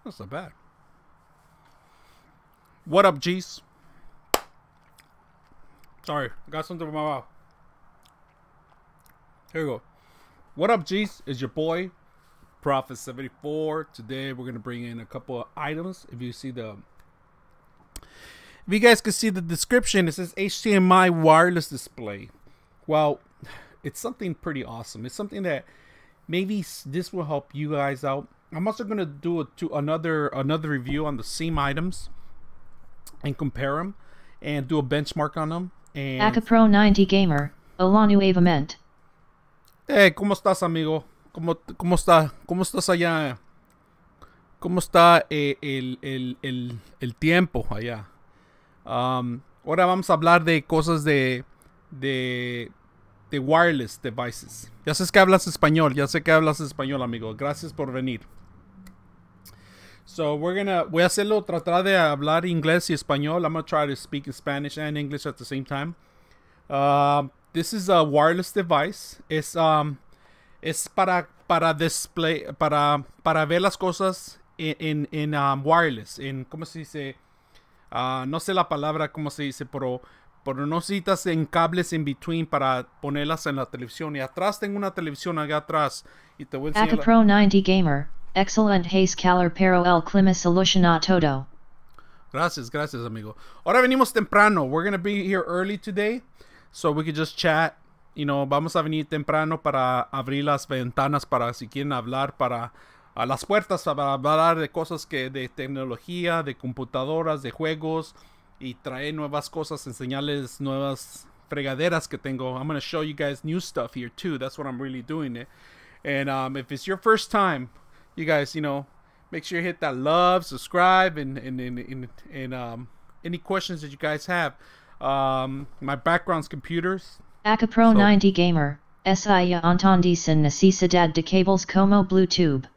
That's not bad. What up, G's? Sorry, got something in my mouth. Here we go. What up, G's? It's your boy, Prophet74. Today we're gonna bring in a couple of items. If you guys can see the description, it says HDMI wireless display. Well, it's something pretty awesome. It's something that maybe this will help you guys out. I'm also gonna do another review on the same items and compare them and do a benchmark on them. And Pro 90 Gamer, Hola nuevamente. ¿Cómo estás, amigo? ¿Cómo está? ¿Cómo estás allá? ¿Cómo está el tiempo allá? Ahora vamos a hablar de cosas de wireless devices. Ya sé que hablas español, amigo. Gracias por venir. So voy a hacerlo, tratar de hablar inglés y español. I'm going to try to speak in Spanish and English at the same time. This is a wireless device. Es para display, para ver las cosas en wireless. ¿Cómo se dice? No sé la palabra, cómo se dice, pero no necesitas en cables in between para ponerlas en la televisión. Y atrás tengo una televisión allá atrás. Y te voy a enseñar. Pro 90 Gamer, excelente hace calar pero el clima soluciona todo. Gracias, amigo. Ahora venimos temprano. We're going to be here early today, so we could just chat. You know, vamos a venir temprano para abrir las ventanas para si quieren hablar, para a las puertas para hablar de cosas de tecnología, de computadoras, de juegos y traer nuevas cosas, enseñarles nuevas fregaderas que tengo. I'm going to show you guys new stuff here too. That's what I'm really doing it. And if it's your first time, you guys, you know, make sure you hit that love, subscribe, and any questions that you guys have. My background's computers. Pro 90 Gamer, ya entendí sin necesidad de cables como Bluetooth.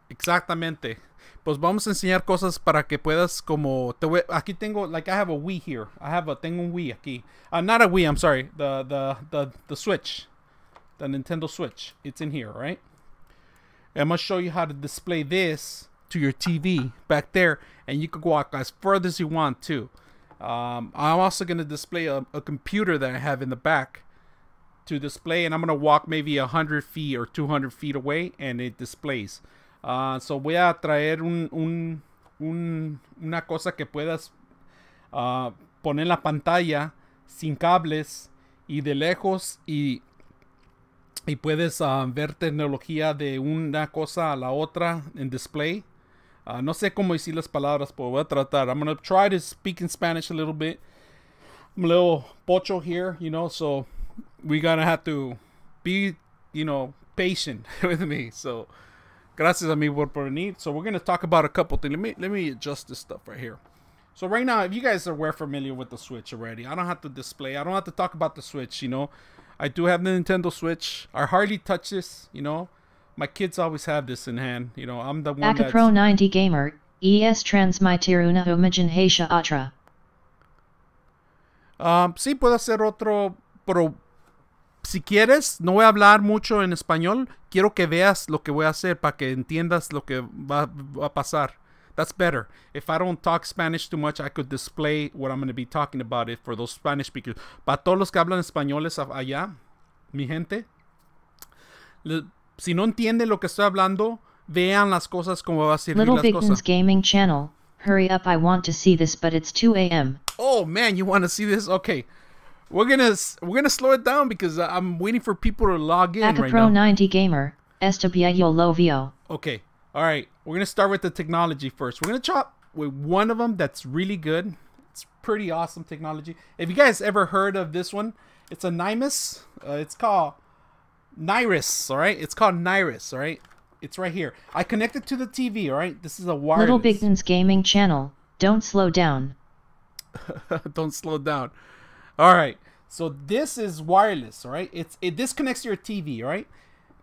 Exactamente. Pues vamos a enseñar cosas para que puedas aquí tengo, like I have a Wii here. Tengo un Wii aquí. Not a Wii, I'm sorry. The Switch. The Nintendo Switch. It's in here, right? I'm going to show you how to display this to your TV back there. And you can walk as further as you want too. I'm also going to display a computer that I have in the back to display. And I'm going to walk maybe 100 feet or 200 feet away and it displays. So voy a traer una cosa que puedas poner en la pantalla sin cables y de lejos y puedes ver tecnología de una cosa a la otra en display. No sé cómo decir las palabras, pero voy a tratar. I'm going to try to speak in Spanish a little bit. I'm a little pocho here, you know, so we're going to have to be, you know, patient with me. So, gracias, amigo, por venir. So, we're going to talk about a couple things. Let me adjust this stuff right here. So, right now, if you guys are familiar with the Switch already, I don't have to display. I don't have to talk about the Switch, you know. I do have the Nintendo Switch. I hardly touch this, you know. My kids always have this in hand. You know, I'm the one that's... Pro 90 Gamer, transmitir una imagen hacia otra. Sí, puedo hacer otro, pero si quieres, no voy a hablar mucho en español. Quiero que veas lo que voy a hacer para que entiendas lo que va a pasar. That's better. If I don't talk Spanish too much, I could display what I'm going to be talking about it for those Spanish speakers. Para todos los que hablan españoles allá, mi gente, si no entienden lo que estoy hablando, vean las cosas como va a servir Little las Bigton's cosas. Gaming Channel. Hurry up, I want to see this, but it's 2 a.m. Oh man, you want to see this? Okay. We're gonna slow it down because I'm waiting for people to log in right Pro now. 90 Gamer, Establillo Lovio. Okay. All right. We're going to start with the technology first. We're going to chop with one of them that's really good. It's pretty awesome technology. If you guys ever heard of this one, it's a Nymus. It's called Nyrus, all right? It's called Nyrus, all right? It's right here. I connected to the TV, all right? This is a wireless. Little Bigton's Gaming Channel. Don't slow down. Don't slow down. All right. So this is wireless, all right? It disconnects to your TV, all right?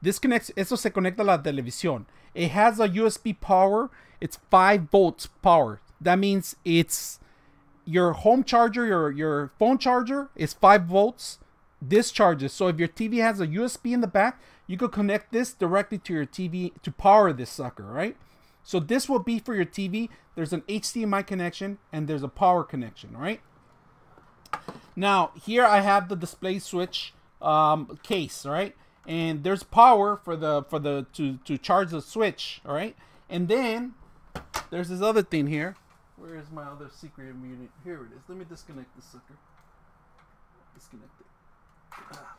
Eso se conecta a la televisión. It has a USB power. It's 5 volts power. That means it's your home charger, your phone charger is 5 volts. This charges. So if your TV has a USB in the back, you could connect this directly to your TV to power this sucker, right? So this will be for your TV. There's an HDMI connection and there's a power connection, right? Now here I have the display switch case, right? And there's power for to charge the switch, all right? And then there's this other thing here. Where is my other secret unit? Here it is. Let me disconnect this sucker. Disconnect it.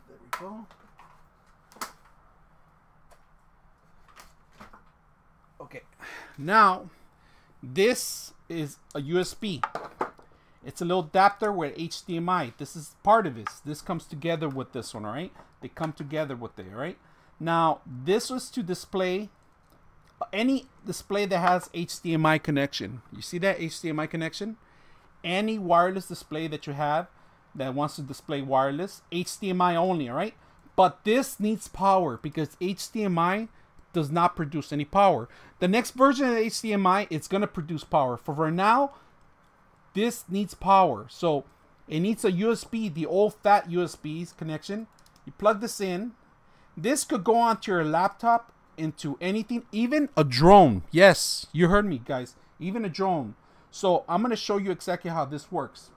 There we go. Okay. Now, this is a USB. It's a little adapter with HDMI. This is part of this. This comes together with this one, all right? They come together with it, all right? Now, this was to display any display that has HDMI connection. You see that HDMI connection? Any wireless display that you have that wants to display wireless, HDMI only, all right? But this needs power because HDMI does not produce any power. The next version of HDMI, it's going to produce power. For right now, this needs power. So it needs a USB, the old fat USB connection. You plug this in. This could go onto your laptop, into anything, even a drone. Yes, you heard me, guys. Even a drone. So I'm going to show you exactly how this works.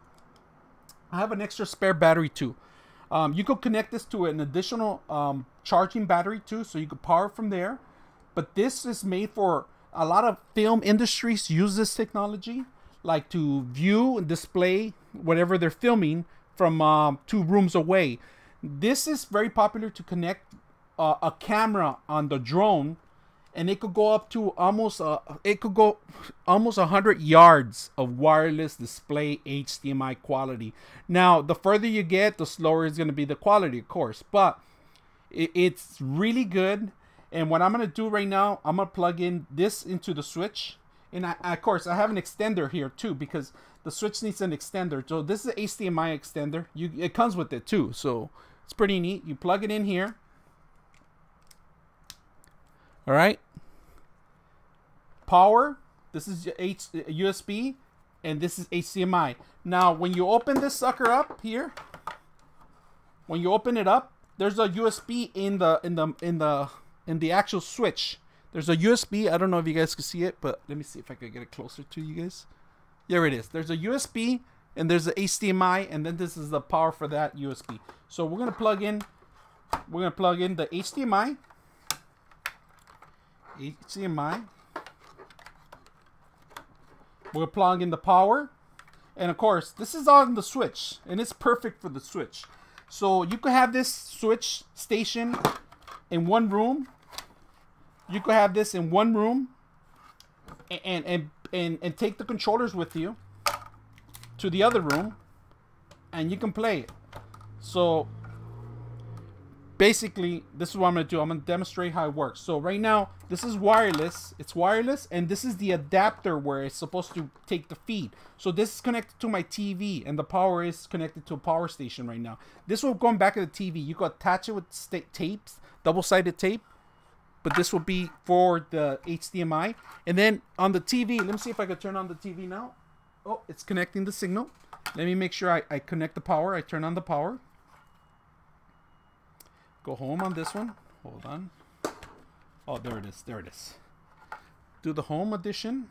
I have an extra spare battery too. You could connect this to an additional charging battery too, so you could power from there. But this is made for a lot of film industries use this technology, like to view and display whatever they're filming from 2 rooms away. This is very popular to connect a camera on the drone, and it could go up to almost 100 yards of wireless display HDMI quality. Now, the further you get, the slower is going to be the quality, of course, but it's really good. And what I'm going to do right now, I'm going to plug in this into the switch, and of course I have an extender here too, because the switch needs an extender. So this is an HDMI extender. It comes with it too, so it's pretty neat. You plug it in here. All right. Power. This is USB, and this is HDMI. Now, when you open this sucker up here, when you open it up, there's a USB in the actual switch. There's a USB. I don't know if you guys can see it, but let me see if I can get it closer to you guys. There it is. There's a USB, and there's a HDMI, and then this is the power for that USB. So we're gonna plug in. We're gonna plug in the HDMI. We're plugging in the power, and of course this is on the switch, and it's perfect for the switch. So you could have this switch station in one room. You could have this in one room, and take the controllers with you to the other room, and you can play it. So basically, this is what I'm going to do. I'm going to demonstrate how it works. So right now, this is wireless. It's wireless, and this is the adapter where it's supposed to take the feed. So this is connected to my TV, and the power is connected to a power station right now. This will go back to the TV. You can attach it with tapes, double-sided tape, but this will be for the HDMI. And then on the TV, let me see if I can turn on the TV now. Oh, it's connecting the signal. Let me make sure I connect the power. I turn on the power. Go home on this one. Hold on. Oh, there it is. There it is. Do the home edition.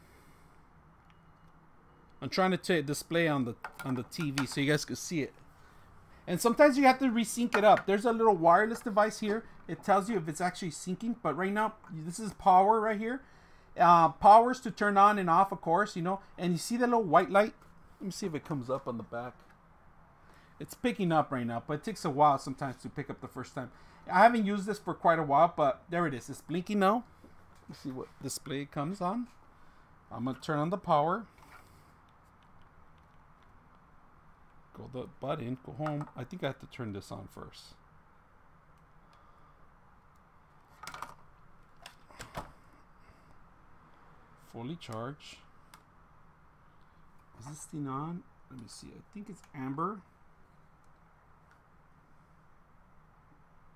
I'm trying to display on the TV so you guys can see it. And sometimes you have to resync it up. There's a little wireless device here. It tells you if it's actually syncing. But right now, this is power right here. Powers to turn on and off, of course, you know. And you see that little white light? Let me see if it comes up on the back. It's picking up right now, but it takes a while sometimes to pick up the first time. I haven't used this for quite a while, but there it is. It's blinking now. Let's see what display it comes on. I'm going to turn on the power. Go the button, go home. I think I have to turn this on first. Fully charged. Is this thing on? Let me see. I think it's amber.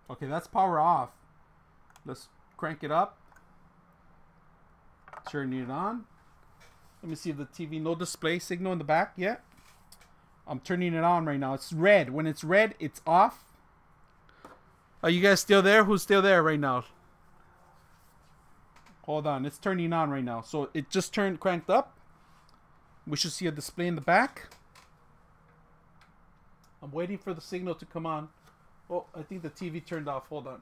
Okay, that's power off. Let's crank it up. Turning it on. Let me see if the TV, no display signal in the back yet. I'm turning it on right now. It's red. When it's red, it's off. Are you guys still there? Who's still there right now? Hold on, it's turning on right now. So it just cranked up. We should see a display in the back. I'm waiting for the signal to come on. Oh, I think the TV turned off. Hold on.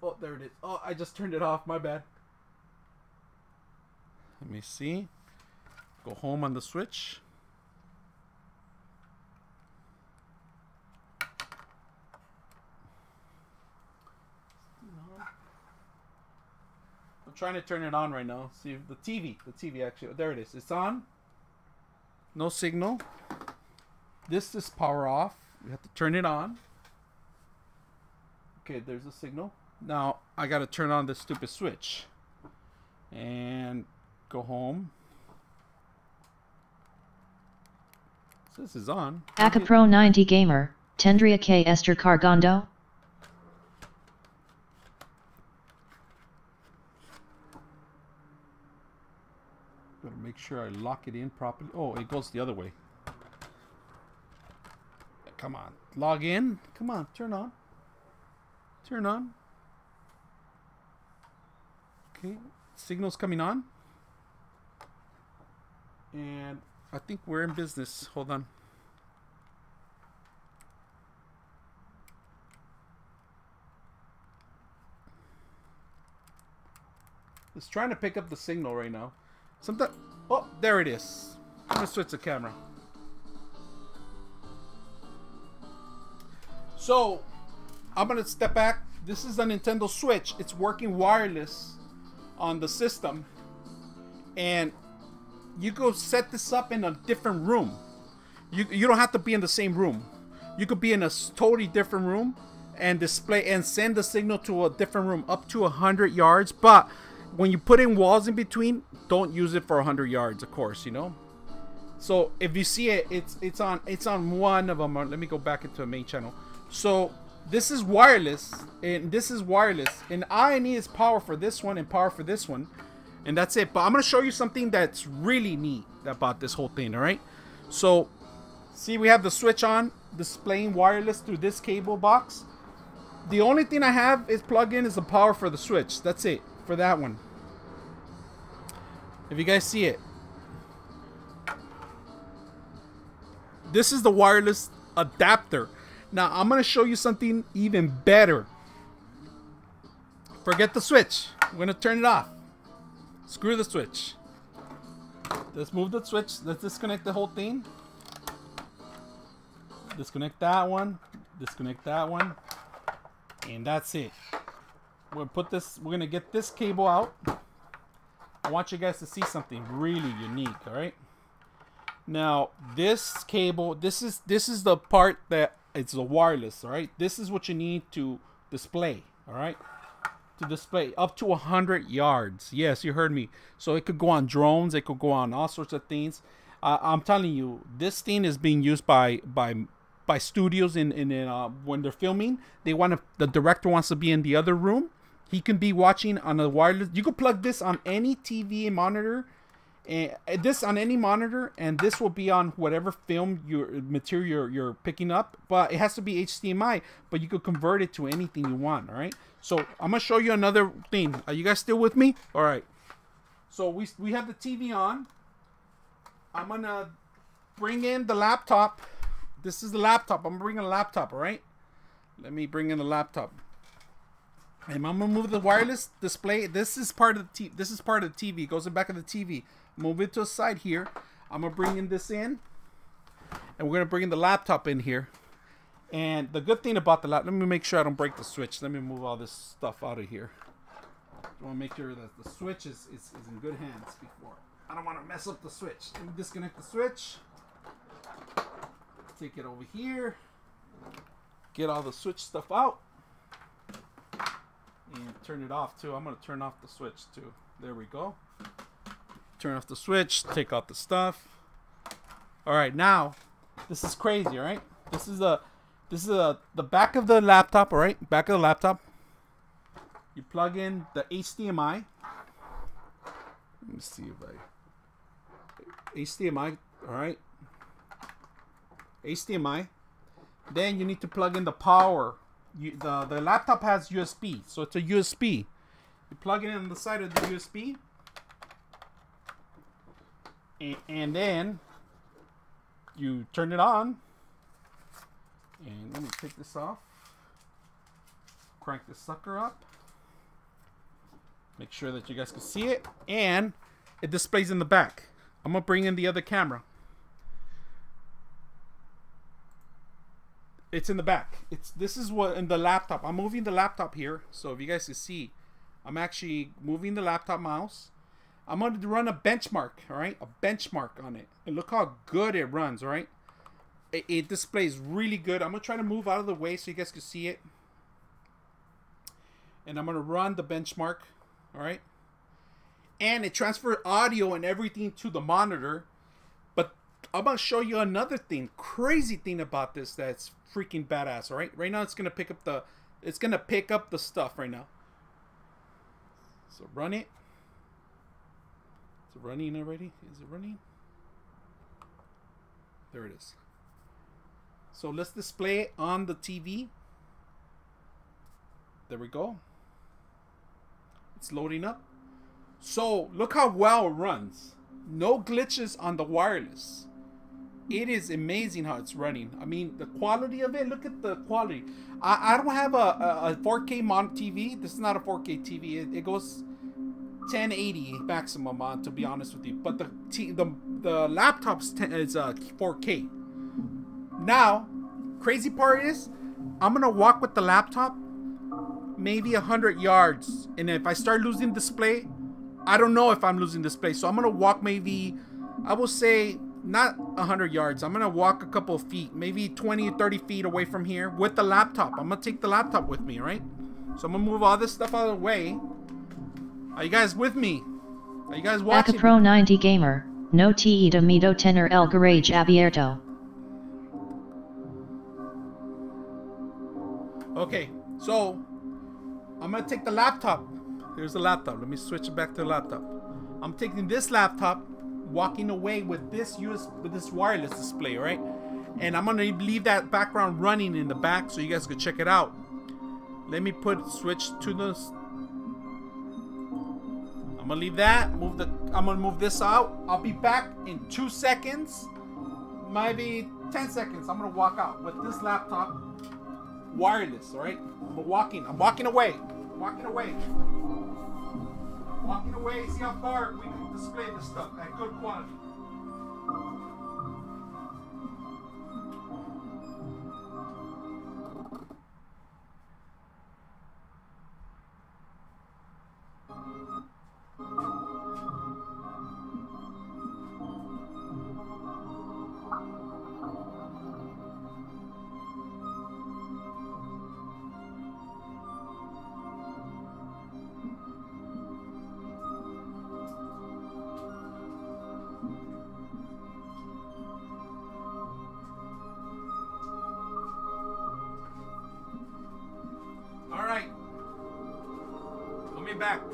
Oh, there it is. Oh, I just turned it off. My bad. Let me see. Go home on the switch. I'm trying to turn it on right now. See the TV actually. There it is. It's on. No signal. This is power off. We have to turn it on. Okay, there's a signal. Now I gotta turn on this stupid switch. And go home. So this is on. Acapro 90 Gamer, Tendria K Esther Cargondo. Gotta make sure I lock it in properly. Oh, it goes the other way. Come on. Log in. Come on, turn on. Turn on. Okay. Signal's coming on. And I think we're in business. Hold on. It's trying to pick up the signal right now. Oh, there it is. I'm gonna switch the camera. So, I'm gonna step back. This is a Nintendo Switch. It's working wireless on the system. And you go set this up in a different room. You don't have to be in the same room. You could be in a totally different room and display and send the signal to a different room up to 100 yards. But when you put in walls in between, don't use it for 100 yards, of course, you know. So if you see it, it's on one of them. Let me go back into the main channel. So this is wireless, and this is wireless, and I need is power for this one and power for this one, and that's it. But I'm gonna show you something that's really neat about this whole thing. All right. So see, we have the switch on, displaying wireless through this cable box. The only thing I have is plug in is the power for the switch. That's it for that one. If you guys see it, this is the wireless adapter. Now I'm gonna show you something even better. Forget the switch. I'm gonna turn it off. Screw the switch. Let's move the switch. Let's disconnect the whole thing. Disconnect that one. Disconnect that one. And that's it. We're gonna get this cable out. I want you guys to see something really unique, alright? Now this cable, this is the part that it's the wireless, alright? This is what you need to display, alright? To display up to 100 yards. Yes, you heard me. So it could go on drones, it could go on all sorts of things. I'm telling you, this thing is being used by studios in when they're filming. The director wants to be in the other room. He can be watching on a wireless. You could plug this on any TV monitor, and this on any monitor, and this will be on whatever film material you're picking up. But it has to be HDMI. But you could convert it to anything you want. All right. So I'm gonna show you another thing. Are you guys still with me? All right. So we have the TV on. I'm gonna bring in the laptop. This is the laptop. I'm bringing a laptop. All right. Let me bring in the laptop. And I'm gonna move the wireless display. This is part of the This is part of the TV. It goes in the back of the TV. Move it to the side here. I'm gonna bring in this in, and we're gonna bring in the laptop in here. And the good thing about the laptop, let me make sure I don't break the switch. Let me move all this stuff out of here. I want to make sure that the switch is in good hands before. I don't want to mess up the switch. Let me disconnect the switch. Take it over here. Get all the switch stuff out. And turn it off too. I'm going to turn off the switch too. There we go. Turn off the switch. Take out the stuff. Alright, now, this is crazy, alright? This is the back of the laptop, alright? Back of the laptop. You plug in the HDMI. Let me see if HDMI, alright? HDMI. Then you need to plug in the power. The laptop has USB, so it's a USB. You plug it in on the side of the USB. And then you turn it on. And let me take this off. Crank this sucker up. Make sure that you guys can see it. And it displays in the back. I'm going to bring in the other camera. It's in the back. This is what in the laptop. I'm moving the laptop here. So if you guys can see, I'm actually moving the laptop mouse. I'm going to run a benchmark, all right? A benchmark on it. And look how good it runs, all right? It displays really good. I'm going to try to move out of the way so you guys can see it. And I'm going to run the benchmark, all right? And it transfers audio and everything to the monitor. But I'm going to show you another thing, crazy thing about this that's freaking badass, all right? Right now it's going to pick up the stuff right now. So run it. Is it running already? Is it running? There it is. So let's display it on the TV. There we go. It's loading up. So look how well it runs. No glitches on the wireless. It is amazing how it's running. I mean, the quality of it, look at the quality. I don't have a 4K TV. This is not a 4K TV. It goes 1080 maximum on, to be honest with you. But the laptop's is 4K. Now, crazy part is, I'm gonna walk with the laptop maybe 100 yards, and if I start losing display, I don't know if I'm losing display. So I'm gonna walk maybe, I will say, not 100 yards. I'm gonna walk a couple of feet, maybe 20 or 30 feet away from here with the laptop. I'm gonna take the laptop with me, all right? So I'm gonna move all this stuff out of the way. Are you guys with me? Are you guys watching? Pro 90 Gamer, no te de miedo tener el garage abierto. Okay, so I'm gonna take the laptop. Here's the laptop. Let me switch it back to the laptop. I'm taking this laptop, walking away with this wireless display, right? And I'm gonna leave that background running in the back so you guys can check it out. Let me switch to this. I'm gonna leave that. I'm gonna move this out. I'll be back in 2 seconds, maybe 10 seconds. I'm gonna walk out with this laptop, wireless. All right. I'm walking away. Walking away. See how far we can display this stuff at good quality.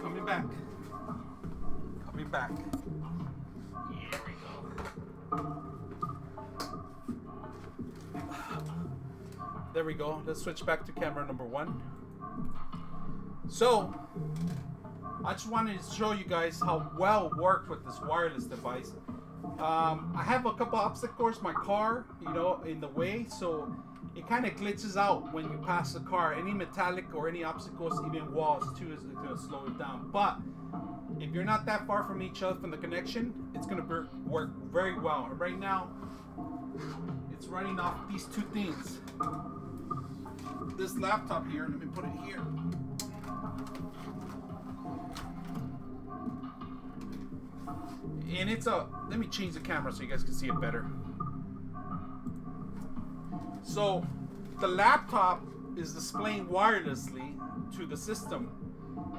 Coming back. Here we go. There we go. Let's switch back to camera number 1. So, I just wanted to show you guys how well it worked with this wireless device. I have a couple obstacles, my car, in the way, so it kind of glitches out when you pass the car. Any metallic or any obstacles, even walls too, is going to slow it down. But if you're not that far from each other from the connection, it's going to work very well. Right now, it's running off these two things. This laptop here, let me put it here. And it's let me change the camera so you guys can see it better. So the laptop is displaying wirelessly to the system,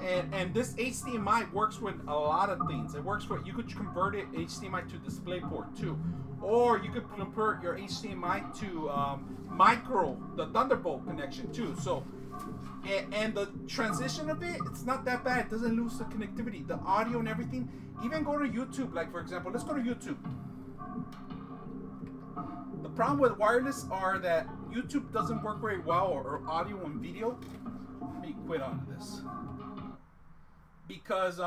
and this HDMI works with a lot of things. It works with, you could convert it HDMI to DisplayPort too, or you could convert your HDMI to micro, the Thunderbolt connection too. So and the transition of it's not that bad. It doesn't lose the connectivity, the audio and everything. Even go to YouTube, like for example, let's go to YouTube. The problem with wireless are that YouTube doesn't work very well, or audio and video. Let me quit out of this. because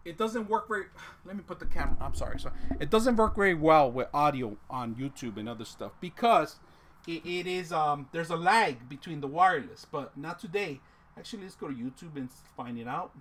it doesn't work very. Let me put the camera. I'm sorry. It doesn't work very well with audio on YouTube and other stuff because it is there's a lag between the wireless, but not today. Actually, let's go to YouTube and find it out.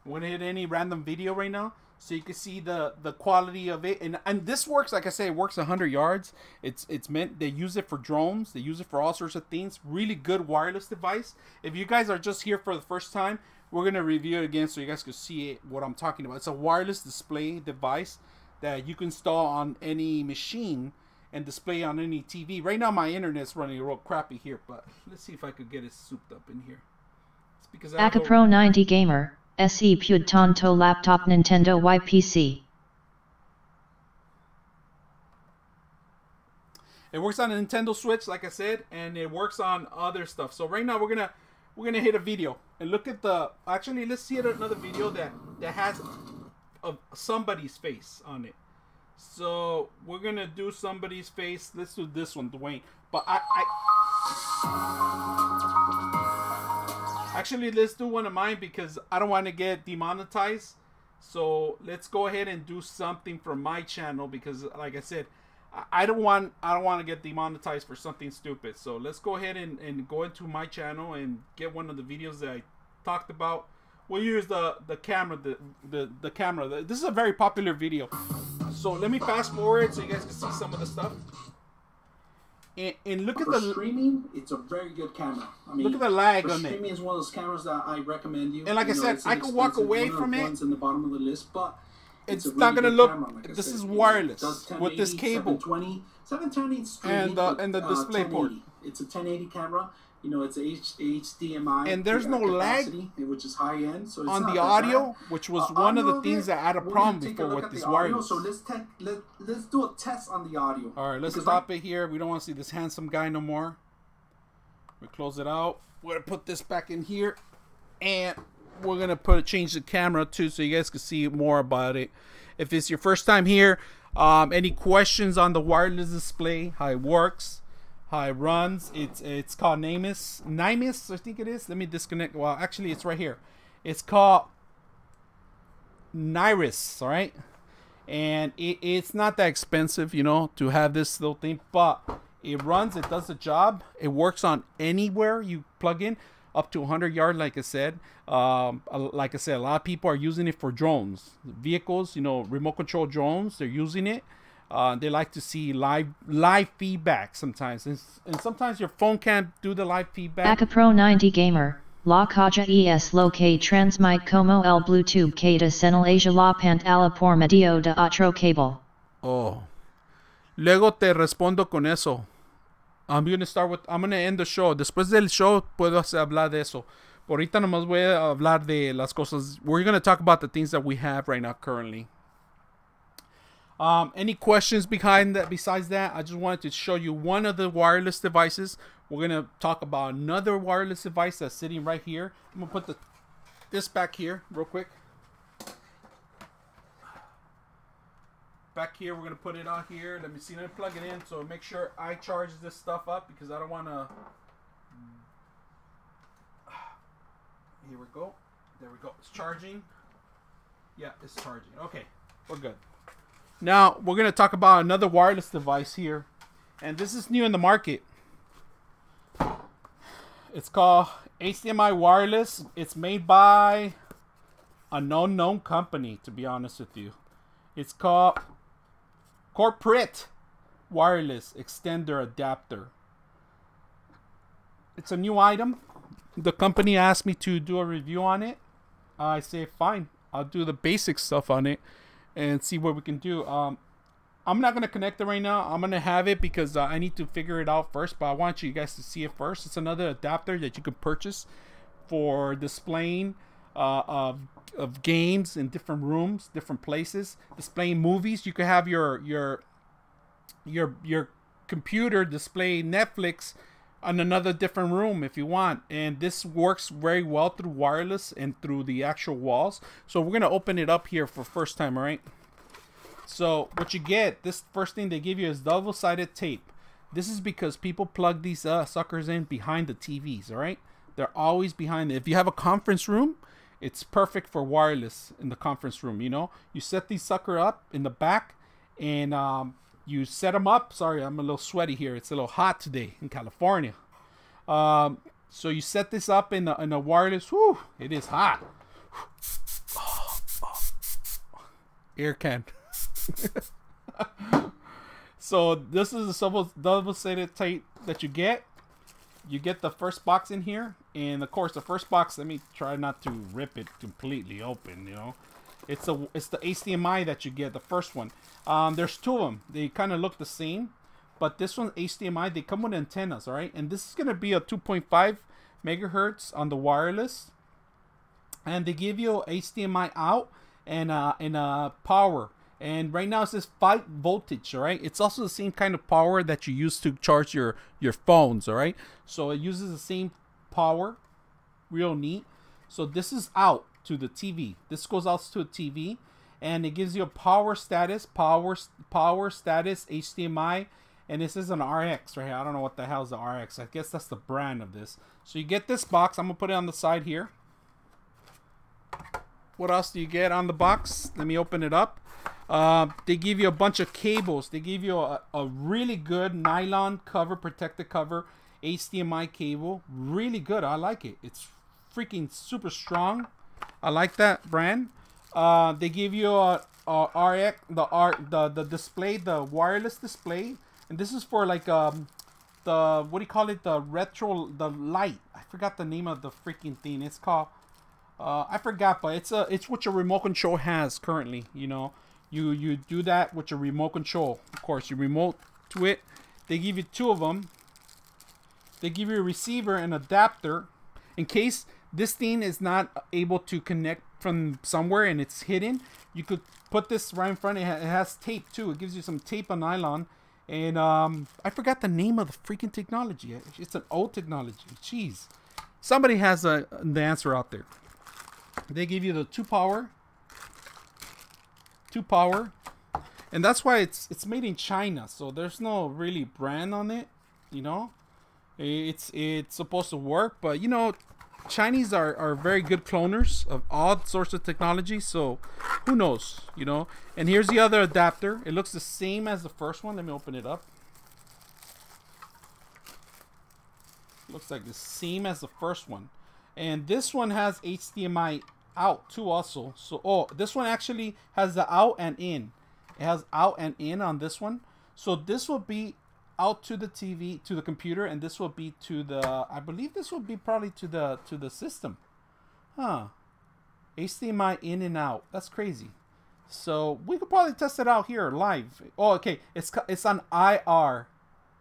I'm gonna hit any random video right now so you can see the quality of it, and this works, like I say, it works 100 yards. It's meant, they use it for drones, they use it for all sorts of things. Really good wireless device. If you guys are just here for the first time, we're gonna review it again so you guys can see it, what I'm talking about. It's a wireless display device that you can install on any machine and display on any TV. Right now my internet's running real crappy here, but let's see if I could get it souped up in here. It's because Aka Pro 90 Gamer SE Pud Tonto Laptop Nintendo YPC. It works on a Nintendo Switch, like I said, and it works on other stuff. So right now we're gonna hit a video and look at the. Actually, let's see another video that has somebody's face on it. So we're gonna do somebody's face. Let's do this one, Dwayne. But actually, let's do one of mine because I don't want to get demonetized. So let's go ahead and do something from my channel because, like I said, I don't want to get demonetized for something stupid. So let's go ahead and go into my channel and get one of the videos that I talked about. We'll use the camera, the camera. This is a very popular video. So let me fast forward so you guys can see some of the stuff. And look at the streaming. It's a very good camera. I mean, look at the lag on it. Streaming is one of those cameras that I recommend you. And like I said, I could walk away from it. Ones in the bottom of the list, but it's not gonna look. Like this is wireless with this cable. 720 streaming, and the display port. It's a 1080 camera. You know, it's HDMI. And there's no lag, which is high end. So it's on not the audio, which was one of the things that had a problem before with this wireless. So let's do a test on the audio. All right, let's stop it here. We don't want to see this handsome guy no more. We close it out. We're gonna put this back in here, and we're gonna change the camera too, so you guys can see more about it. If it's your first time here, any questions on the wireless display, how it works, how it runs, it's called Nimbus, I think it is. Let me disconnect. Well, actually, it's right here. It's called Nimbus, all right? And it's not that expensive, you know, to have this little thing, but it runs, it does the job. It works on anywhere you plug in, up to 100 yards, like I said. Like I said, a lot of people are using it for drones, vehicles, you know, remote control drones. They're using it. They like to see live feedback sometimes, and sometimes your phone can't do the live feedback. Aka Pro 90 Gamer, La Caja es lo que transmite como el Bluetooth que de señal Asia la pantalla por medio de otro cable. Oh, luego te respondo con eso. I'm gonna end the show. Después del show puedo hablar de eso. Por ahorita nomás voy a hablar de las cosas. We're gonna talk about the things that we have right now currently. Any questions behind that? Besides that, I just wanted to show you one of the wireless devices. We're gonna talk about another wireless device that's sitting right here. I'm gonna put this back here real quick. Back here, we're gonna put it on here. Let me plug it in. So make sure I charge this stuff up because I don't want to. Here we go. There we go. It's charging. Yeah, it's charging. Okay, we're good. Now, we're going to talk about another wireless device here. And this is new in the market. It's called HDMI Wireless. It's made by an unknown company, to be honest with you. It's called Corporate Wireless Extender Adapter. It's a new item. The company asked me to do a review on it. I say, fine. I'll do the basic stuff on it and see what we can do. I'm not going to connect it right now. I'm going to have it because I need to figure it out first, but I want you guys to see it first. It's another adapter that you can purchase for displaying of games in different rooms, different places, displaying movies. You can have your computer display Netflix on another different room if you want, and this works very well through wireless and through the actual walls. So we're gonna open it up here for first time. All right, so what you get, this first thing they give you is double-sided tape. This is because people plug these suckers in behind the TVs, all right? They're always behind it. If you have a conference room, it's perfect for wireless in the conference room, you know? You set these sucker up in the back, and you set them up. Sorry, I'm a little sweaty here. It's a little hot today in California. So you set this up in a wireless. Whew, it is hot. Air can. So this is the double-sided tape that you get. You get the first box in here, and of course the first box, let me try not to rip it completely open, you know. It's the HDMI that you get, the first one. There's two of them. They kind of look the same, but this one's HDMI. They come with antennas, all right? And this is going to be a 2.5 megahertz on the wireless, and they give you HDMI out and power. And right now it says 5 voltage, all right? It's also the same kind of power that you use to charge your phones, all right? So it uses the same power, real neat. So this is out to the TV. This goes out to a TV, and it gives you a power status, HDMI, and this is an RX right here. I don't know what the hell is the RX. I guess that's the brand of this. So you get this box. I'm gonna put it on the side here. What else do you get on the box? Let me open it up. They give you a bunch of cables. They give you a really good nylon cover, protected cover, HDMI cable. Really good. I like it. It's freaking super strong. I like that brand. They give you a RX, the display, the wireless display, and this is for like the what do you call it? The light. I forgot the name of the freaking thing. It's called I forgot, but it's what your remote control has currently. You know, you do that with your remote control. Of course, you remote to it. They give you 2 of them. They give you a receiver and adapter in case this thing is not able to connect from somewhere and it's hidden. You could put this right in front. It has tape too. It gives you some tape on nylon. And I forgot the name of the freaking technology. It's an old technology. Jeez. Somebody has the answer out there. They give you the 2 power. And that's why it's made in China. So there's no really brand on it. You know. It's supposed to work. But you know, Chinese are very good cloners of all sorts of technology, so who knows, you know. And here's the other adapter. It looks the same as the first one. Let me open it up. Looks like the same as the first one. And this one has HDMI out too also. So this one actually has the out and in. It has out and in on this one. So this will be out to the TV, to the computer, and this will be to the, I believe this will be probably to the system. Huh. HDMI in and out. That's crazy. So we could probably test it out here live. Oh, okay. It's an IR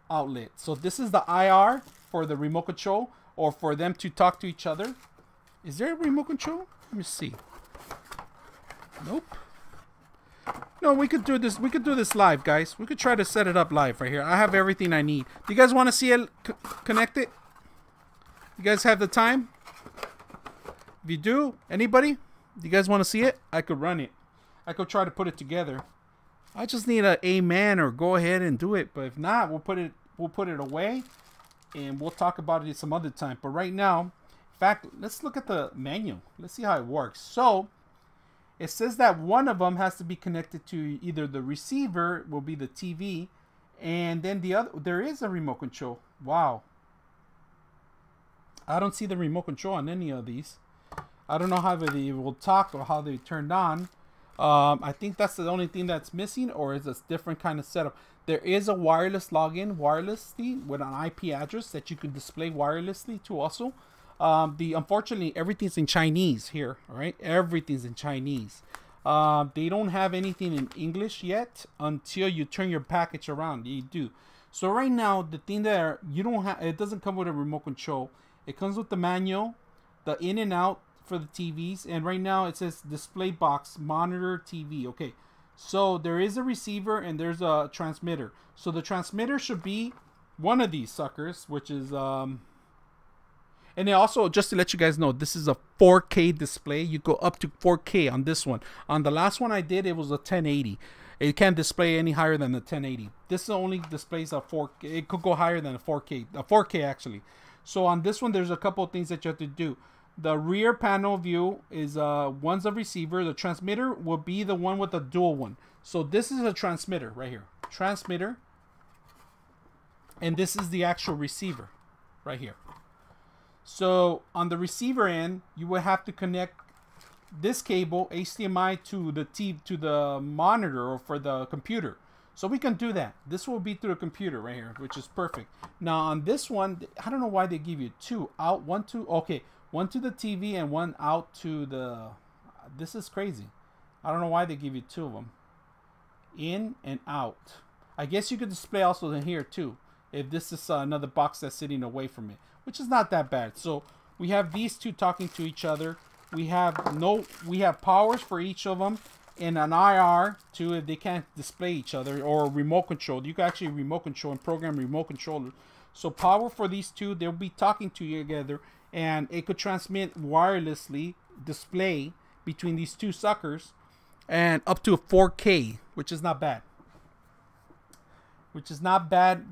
outlet. So this is the IR for the remote control, or for them to talk to each other. Is there a remote control? Let me see. Nope. No, we could do this. We could do this live, guys. We could try to set it up live right here. I have everything I need. Do you guys want to see it connected? You guys have the time? If you do, anybody? Do you guys want to see it? I could run it. I could try to put it together. I just need a amen or go ahead and do it. But if not, we'll put it away, and we'll talk about it some other time. But right now, in fact, let's look at the manual. Let's see how it works. So it says that one of them has to be connected to either the receiver, will be the TV, and then the other, there is a remote control. Wow. I don't see the remote control on any of these. I don't know how they will talk or how they turned on. I think that's the only thing that's missing, or is a different kind of setup. There is a wireless login wirelessly with an IP address that you can display wirelessly too also. Unfortunately, everything's in Chinese here, all right? Everything's in Chinese. They don't have anything in English yet until you turn your package around. You do. So right now, the thing there, you don't have, it doesn't come with a remote control. It comes with the manual, the in and out for the TVs, and right now it says display box, monitor, TV. Okay, so there is a receiver and there's a transmitter. So the transmitter should be one of these suckers, which is and then also, just to let you guys know, this is a 4K display. You go up to 4K on this one. On the last one I did, it was a 1080. It can't display any higher than the 1080. This only displays a 4K. It could go higher than a 4K. A 4K actually. So on this one, there's a couple of things that you have to do. The rear panel view is one's a receiver. The transmitter will be the one with the dual one. So this is a transmitter right here. Transmitter. And this is the actual receiver right here. So on the receiver end, you will have to connect this cable HDMI to the to the monitor or for the computer. So we can do that. This will be through the computer right here, which is perfect. Now on this one, I don't know why they give you two out, one to okay, one to the TV and one out to the. This is crazy. I don't know why they give you two of them. In and out. I guess you could display also in here too. If this is another box that's sitting away from it, which is not that bad. So we have these two talking to each other. We have powers for each of them, and an IR too if they can't display each other, or remote control. You can actually remote control and program remote controller. So power for these two, they'll be talking to you together, and it could transmit wirelessly display between these two suckers, and up to a 4K, which is not bad. Which is not bad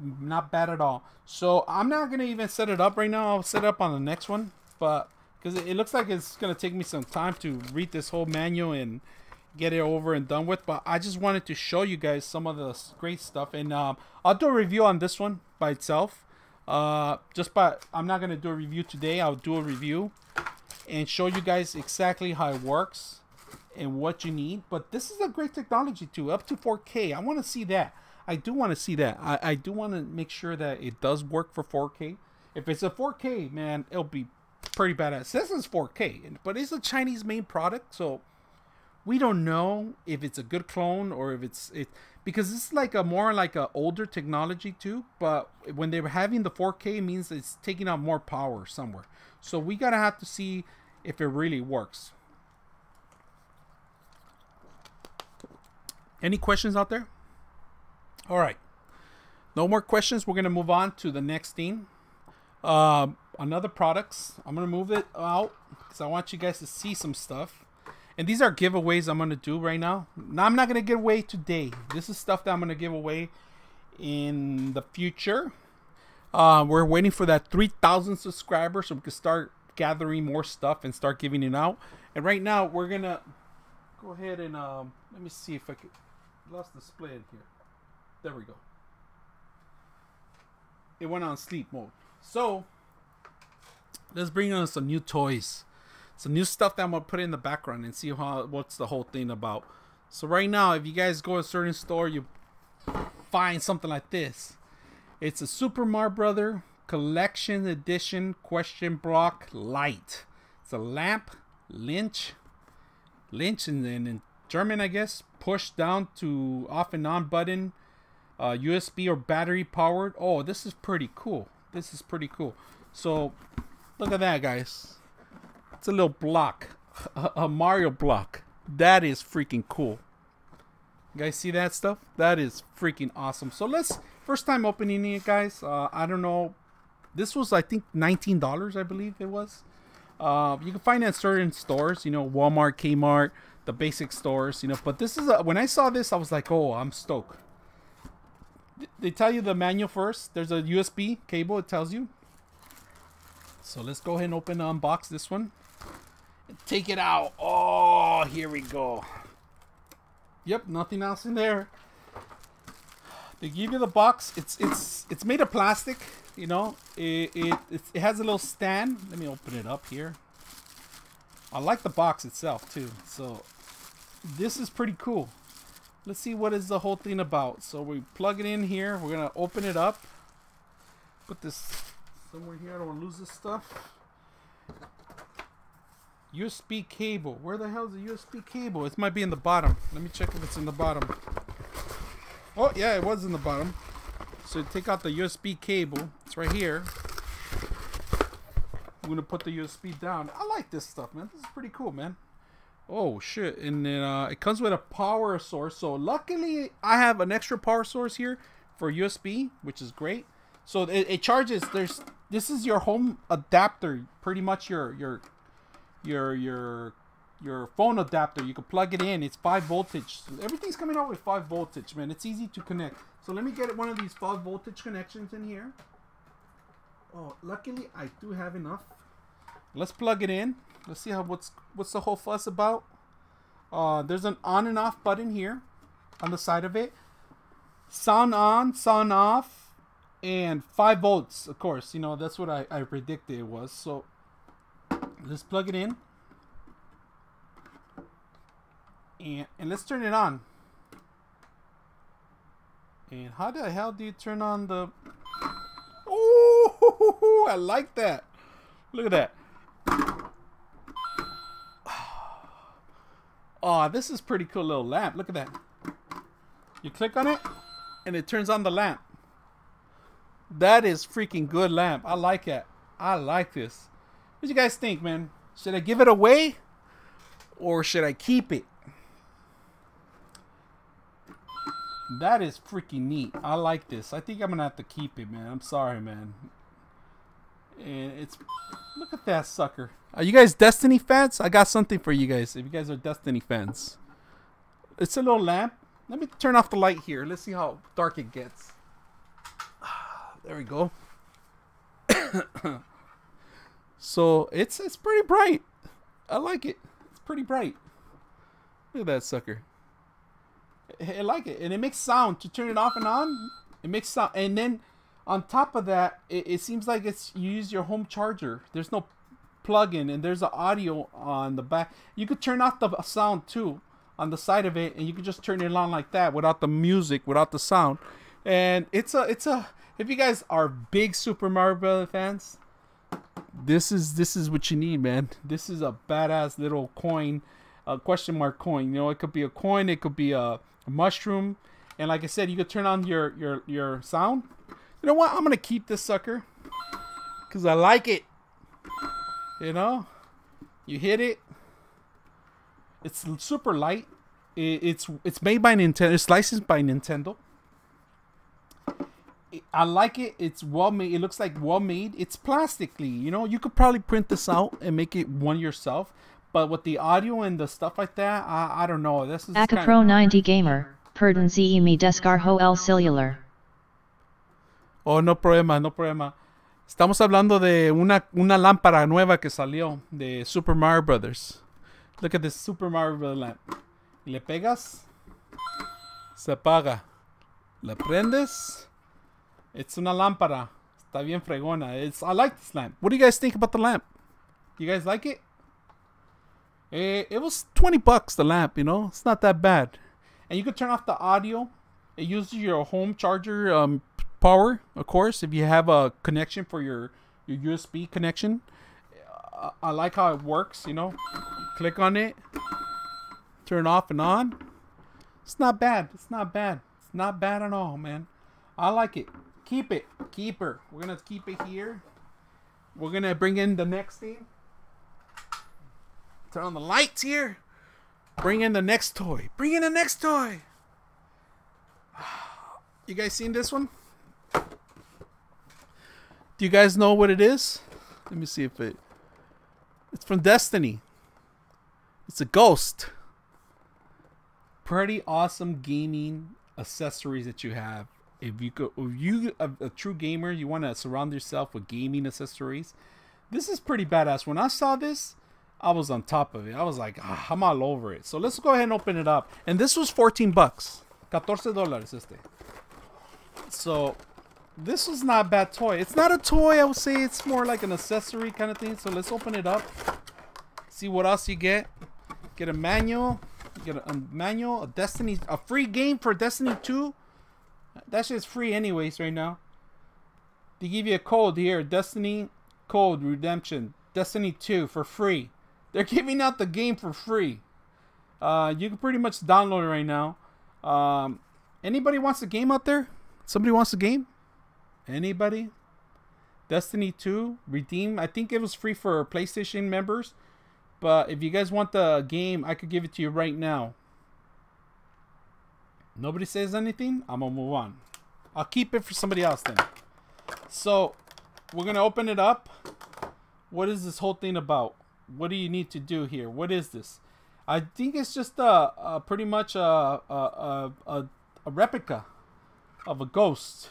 at all. So I'm not gonna even set it up right now. I'll set it up on the next one, but because it looks like it's gonna take me some time to read this whole manual and get it over and done with. But I just wanted to show you guys some of the great stuff, and I'll do a review on this one by itself. I'm not gonna do a review today. I'll do a review and show you guys exactly how it works and what you need. But this is a great technology too, up to 4K. I want to see that. I do want to see that. I do want to make sure that it does work for 4K. If it's a 4K, man, it'll be pretty badass. This is 4K, but it's a Chinese made product, so we don't know if it's a good clone or if it's because it's like a more like a older technology too. But when they were having the 4K, it means it's taking out more power somewhere. So we gotta have to see if it really works. Any questions out there? All right, no more questions. We're gonna move on to the next thing. Another products. I'm gonna move it out because I want you guys to see some stuff. And these are giveaways I'm gonna do right now. Now I'm not gonna give away today. This is stuff that I'm gonna give away in the future. We're waiting for that 3,000 subscribers so we can start gathering more stuff and start giving it out. And right now we're gonna go ahead and let me see if I could. Lost the display in here. There we go. It went on sleep mode. So let's bring on some new toys, some new stuff that I'm gonna put in the background and see what's the whole thing about. So right now, if you guys go to a certain store, you find something like this. It's a Super Mario Brother Collection Edition question block light. It's a lamp, Lynch, and then in German, I guess, push down to off and on button. USB or battery powered. Oh, this is pretty cool. This is pretty cool. So look at that, guys. It's a little block, a Mario block. That is freaking cool. You guys see that stuff? That is freaking awesome. So let's first time opening it, guys. I don't know. This was, I think, $19, I believe it was. You can find it at certain stores, you know, Walmart, Kmart, the basic stores, you know. But this is when I saw this, I was like, oh, I'm stoked. They tell you the manual first. There's a USB cable, it tells you. So let's go ahead and unbox this one and take it out. Oh, here we go. Yep, nothing else in there. They give you the box. It's made of plastic, you know. It has a little stand. Let me open it up here. I like the box itself too. So this is pretty cool. Let's see what is the whole thing about. So we plug it in here. We're gonna open it up. Put this somewhere here. I don't want to lose this stuff. USB cable. Where the hell is the USB cable? It might be in the bottom. Let me check if it's in the bottom. Oh yeah, it was in the bottom. So take out the USB cable. It's right here. I'm gonna put the USB down. I like this stuff, man. This is pretty cool, man. Oh shit. And then it comes with a power source. So luckily I have an extra power source here for USB, which is great. So it charges. This is your home adapter, pretty much your your phone adapter. You can plug it in. It's 5 voltage. Everything's coming out with 5 voltage, man. It's easy to connect. So let me get one of these 5 voltage connections in here. Oh, luckily I do have enough. Let's plug it in. Let's see how what's the whole fuss about. There's an on and off button here on the side of it. Sound on, sound off, and 5 volts. Of course, you know that's what I predicted it was. So let's plug it in, and let's turn it on. And how the hell do you turn on the? Oh, I like that. Look at that. Oh, this is pretty cool little lamp. Look at that. You click on it, and it turns on the lamp. That is freaking good lamp. I like it. I like this. What do you guys think, man? Should I give it away, or should I keep it? That is freaking neat. I like this. I think I'm gonna have to keep it, man. I'm sorry, man. And it's, look at that sucker. Are you guys Destiny fans? I got something for you guys. If you guys are Destiny fans, it's a little lamp. Let me turn off the light here. Let's see how dark it gets. There we go. So it's pretty bright. I like it. It's pretty bright. Look at that sucker. I like it, and it makes sound to turn it off and on. It makes sound, and then on top of that, it seems like you use your home charger. There's no plug-in, and there's an audio on the back. You could turn off the sound too on the side of it, and you could just turn it on like that without the music, without the sound. And it's a. If you guys are big Super Mario Bros. Fans, this is what you need, man. This is a badass little coin, a question mark coin. You know, it could be a coin, it could be a mushroom, and like I said, you could turn on your sound. You know what? I'm gonna keep this sucker because I like it. You know, you hit it. It's super light. It's made by Nintendo. It's licensed by Nintendo. I like it. It's well made. It looks like well made. It's plastically. You know, you could probably print this out and make it one yourself. But with the audio and the stuff like that, I don't know. This is Aka Pro 90 Gamer, Perdon ze mi descargo el celular. Oh, no problema, no problema. Estamos hablando de una lámpara nueva que salió de Super Mario Brothers. Look at this Super Mario Brothers lamp. Le pegas, se apaga. Le prendes. It's una lámpara. Está bien fregona. I like this lamp. What do you guys think about the lamp? You guys like it? It was $20 the lamp, you know. It's not that bad. And you can turn off the audio. It uses your home charger power, of course, if you have a connection for your USB connection. I like how it works, you know. Click on it. Turn off and on. It's not bad. It's not bad. It's not bad at all, man. I like it. Keep it. Keep her. We're going to keep it here. We're going to bring in the next thing. Turn on the lights here. Bring in the next toy. Bring in the next toy. You guys seen this one? Do you guys know what it is? Let me see if it's from Destiny. It's a ghost. Pretty awesome gaming accessories that you have. If you a true gamer, you want to surround yourself with gaming accessories. This is pretty badass. When I saw this, I was on top of it. I was like, I'm all over it. So let's go ahead and open it up. And this was $14. $14 este. So this was not a bad toy. It's not a toy, I would say. It's more like an accessory kind of thing. So let's open it up. See what else you get. Get a manual. You get a manual. A free game for Destiny 2. That shit's free anyways right now. They give you a code here. Destiny code redemption. Destiny 2 for free. They're giving out the game for free. You can pretty much download it right now. Anybody wants a game out there? Somebody wants a game? Anybody? Destiny 2 redeem. I think it was free for PlayStation members. But if you guys want the game, I could give it to you right now. Nobody says anything? I'm going to move on. I'll keep it for somebody else then. So, we're going to open it up. What is this whole thing about? What do you need to do here? What is this? I think it's just a pretty much a replica of a ghost.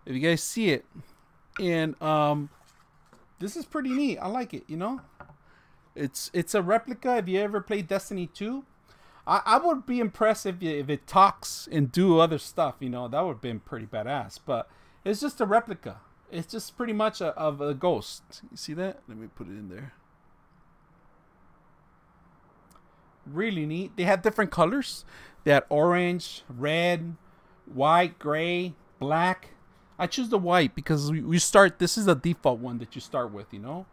If you guys see it, and this is pretty neat. I like it. You know, it's a replica. If you ever played Destiny 2, I would be impressed if it talks and do other stuff. You know, that would have been pretty badass. But it's just a replica. It's just pretty much of a ghost. You see that? Let me put it in there. Really neat. They had different colors. They had orange, red, white, gray, black. I choose the white because we start. This is the default one that you start with. You know,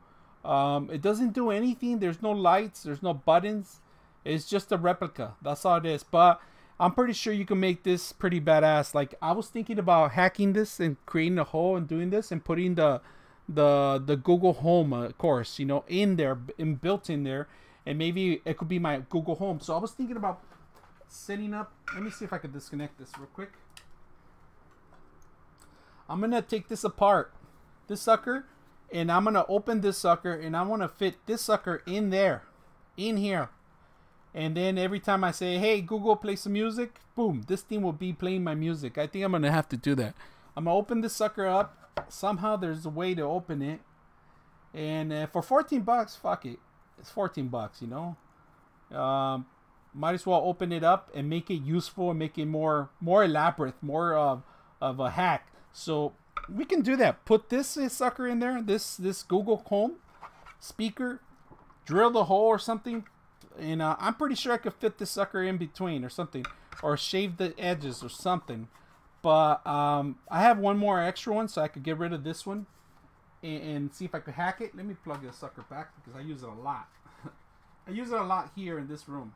it doesn't do anything. There's no lights. There's no buttons. It's just a replica. That's all it is. But I'm pretty sure you can make this pretty badass. Like, I was thinking about hacking this and creating a hole and doing this and putting the Google Home, of course, you know, in there and built in there. And maybe it could be my Google Home. So I was thinking about setting up. Let me see if I can disconnect this real quick. I'm going to take this apart, this sucker, and I'm going to open this sucker, and I want to fit this sucker in there, in here. And then every time I say, hey, Google, play some music, boom, this thing will be playing my music. I think I'm going to have to do that. I'm going to open this sucker up. Somehow there's a way to open it. And for 14 bucks, fuck it. It's 14 bucks, you know. Might as well open it up and make it useful and make it more elaborate, more of a hack. So we can do that. Put this sucker in there, this Google Home speaker, drill the hole or something, and I'm pretty sure I could fit this sucker in between or something, or shave the edges or something. But I have one more extra one, so I could get rid of this one and see if I could hack it. Let me plug this sucker back because I use it a lot. I use it a lot here in this room.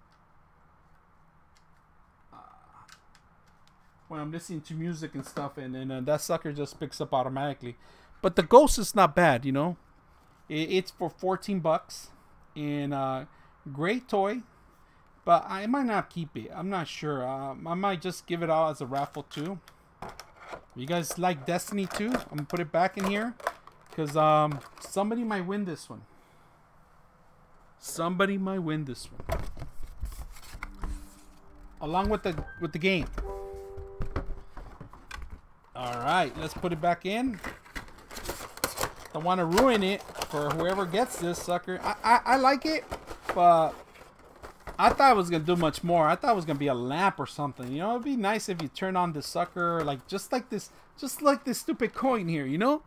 When I'm listening to music and stuff, and then that sucker just picks up automatically. But the ghost is not bad, you know. It's for 14 bucks, and great toy. But I might not keep it. I'm not sure. I might just give it out as a raffle too. You guys like Destiny 2? I'm gonna put it back in here because somebody might win this one. Somebody might win this one, along with the game. All right, let's put it back in. Don't want to ruin it for whoever gets this sucker. I like it, but I thought it was gonna do much more. I thought it was gonna be a lamp or something. You know, it'd be nice if you turn on the sucker, like just like this stupid coin here. You know,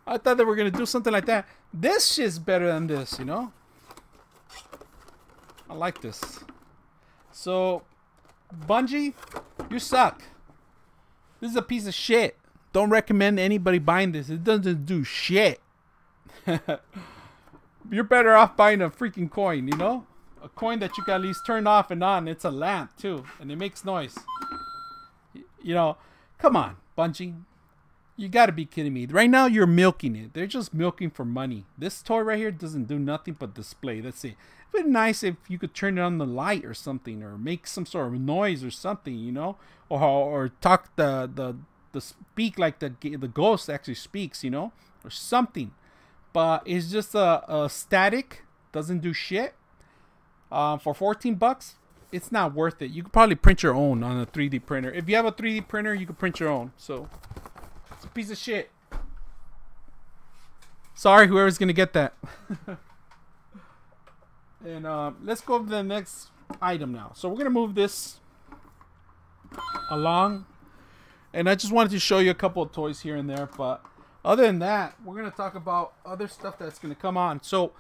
I thought they were gonna do something like that. This shit's better than this. You know, I like this. So, Bungie, you suck. This is a piece of shit. Don't recommend anybody buying this. It doesn't do shit. You're better off buying a freaking coin, you know? A coin that you can at least turn off and on. It's a lamp, too. And it makes noise. You know, come on, Bungie. You gotta be kidding me. Right now, you're milking it. They're just milking for money. This toy right here doesn't do nothing but display. Let's see. It'd be nice if you could turn it on the light or something, or make some sort of noise or something, you know, or talk the speak like the ghost actually speaks, you know, or something. But it's just a static, doesn't do shit. For 14 bucks, it's not worth it. You could probably print your own on a 3D printer. If you have a 3D printer, you could print your own. So it's a piece of shit. Sorry, whoever's gonna get that. And let's go to the next item now. So we're gonna move this along, and I just wanted to show you a couple of toys here and there. But other than that, we're gonna talk about other stuff that's gonna come on. So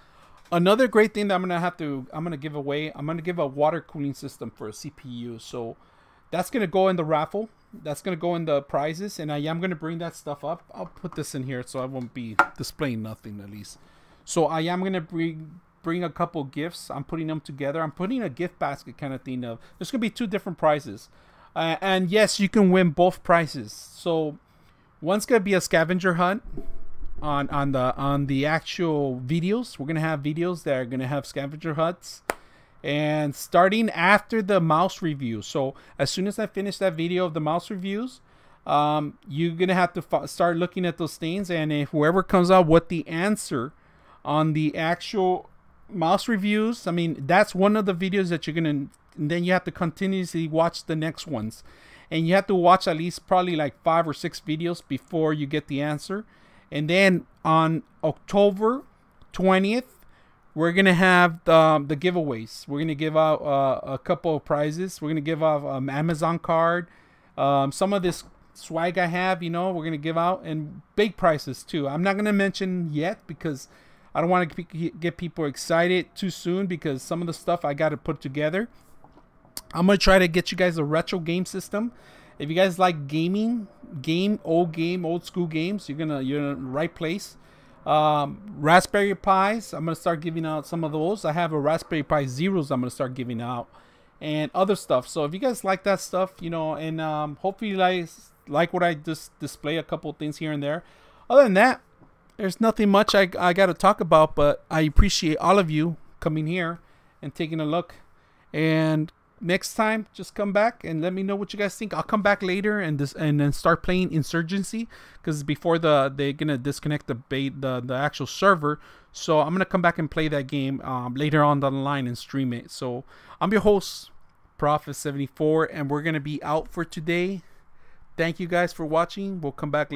another great thing that I'm gonna give away. I'm gonna give a water cooling system for a CPU. So that's gonna go in the raffle. That's gonna go in the prizes, and I am gonna bring that stuff up. I'll put this in here so I won't be displaying nothing at least. So I am gonna bring a couple gifts. I'm putting them together. I'm putting a gift basket kind of thing. Of there's gonna be 2 different prizes, and yes, you can win both prizes. So one's gonna be a scavenger hunt on the actual videos. We're gonna have videos that are gonna have scavenger hunts, and starting after the mouse review. So as soon as I finish that video of the mouse reviews, you're gonna have to start looking at those things, and if whoever comes out with the answer on the actual mouse reviews. I mean, that's one of the videos that you're gonna, and then you have to continuously watch the next ones, and you have to watch at least probably like 5 or 6 videos before you get the answer. And then on October 20th, we're gonna have the giveaways. We're gonna give out a couple of prizes. We're gonna give out Amazon card, some of this swag I have, you know, we're gonna give out, and big prizes too. I'm not gonna mention yet because I don't want to get people excited too soon, because some of the stuff I got to put together. I'm gonna try to get you guys a retro game system. If you guys like gaming, old school games, you're in the right place. Raspberry Pis, I'm gonna start giving out some of those. I have a Raspberry Pi Zeros I'm gonna start giving out, and other stuff. So if you guys like that stuff, you know, and hopefully you guys like what I just display, a couple of things here and there. Other than that, there's nothing much I got to talk about, but I appreciate all of you coming here and taking a look. And next time, just come back and let me know what you guys think. I'll come back later and then start playing Insurgency, because before they're gonna disconnect the actual server. So I'm gonna come back and play that game later on down the line and stream it. So I'm your host, Prophet74, and we're gonna be out for today. Thank you guys for watching. We'll come back later.